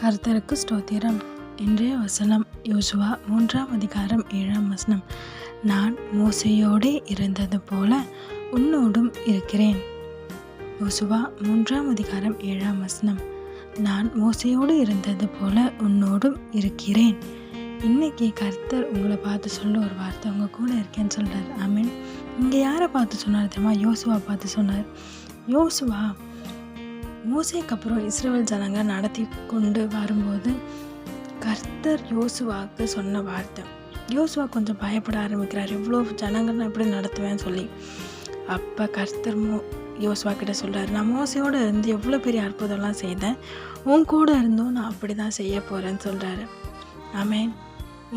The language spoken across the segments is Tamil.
கர்த்தருக்கு ஸ்தோத்திரம். இன்றைய வசனம் யோசுவா 3:7. நான் மோசேயோடே இருந்தது போல உன்னோடும் இருக்கிறேன். யோசுவா 3:7. நான் மோசேயோடு இருந்தது போல உன்னோடும் இருக்கிறேன். இன்னைக்கு கர்த்தர் உங்களை பார்த்து சொல்ல ஒரு வார்த்தை, உங்க கூட இருக்கேன்னு சொல்றார். ஆமீன். இங்கே யாரை பார்த்து சொன்னார் தெரியுமா? யோசுவா பார்த்து சொன்னார். யோசுவா மோசேக்கு அப்புறம் இஸ்ரவேல் ஜனங்க நடத்தி கொண்டு வரும்போது கர்த்தர் யோசுவாவுக்கு சொன்ன வார்த்தை. யோசுவா கொஞ்சம் பயப்பட ஆரம்பிக்கிறார், இவ்வளோ ஜனங்கள் நான் எப்படி நடத்துவேன்னு சொல்லி. அப்போ கர்த்தர் யோசுவா கிட்ட சொல்கிறார், நான் மோசையோடு இருந்து எவ்வளோ பெரிய அற்புதம்லாம் செய்தேன், உன் கூட இருந்தும் நான் அப்படி தான் செய்ய போகிறேன்னு சொல்கிறாரு. ஆமேன்.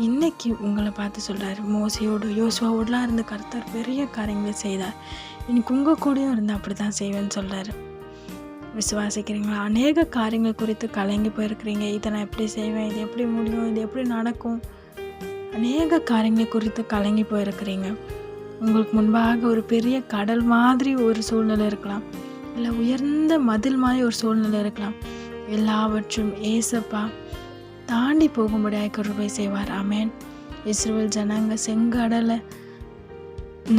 இன்னைக்கு உங்களை பார்த்து சொல்கிறாரு, மோசையோடு யோசுவாவோடலாம் இருந்து கர்த்தர் பெரிய காரியங்களை செய்தார், இன்னைக்கு உங்கள் கூடயும் இருந்து அப்படி தான் செய்வேன்னு சொல்கிறாரு. விசுவாசிக்கிறீங்களா? அநேக காரியங்கள் குறித்து கலங்கி போயிருக்கிறீங்க. இதை நான் எப்படி செய்வேன், இது எப்படி முடியும், இது எப்படி நடக்கும், அநேக காரியங்களை குறித்து கலங்கி போயிருக்கிறீங்க. உங்களுக்கு முன்பாக ஒரு பெரிய கடல் மாதிரி ஒரு சூழ்நிலை இருக்கலாம், இல்லை உயர்ந்த மதில் மாதிரி ஒரு சூழ்நிலை இருக்கலாம். எல்லாவற்றும் ஏசப்பா தாண்டி போகும்படியாக கிருபை செய்வார். ஆமேன். இஸ்ரவேல் ஜனங்க செங்கடலை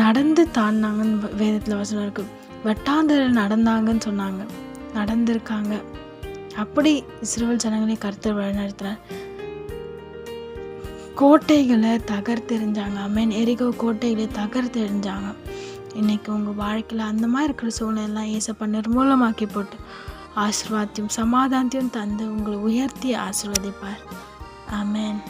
நடந்து தாண்டினாங்கன்னு வேதத்தில் வசனம் இருக்கு. வெட்டாந்தரில் நடந்தாங்கன்னு சொன்னாங்க, நடந்திருக்காங்க. அப்படி இஸ்ரவேல் ஜனங்களை கர்த்தர் வழிநடத்தினார். கோட்டைகளை தகர்த்தெறிஞ்சாங்க. ஆமேன். எரிகோ கோட்டைகளை தகர்த்தெறிஞ்சாங்க. இன்னைக்கு உங்கள் வாழ்க்கையில் அந்த மாதிரி இருக்கிற சூழ்நிலாம் ஏசப்பா நிர்மூலமாக்கி போட்டு ஆசீர்வாதத்தையும் சமாதானத்தையும் தந்து உங்களை உயர்த்தி ஆசீர்வதிப்பார். ஆமேன்.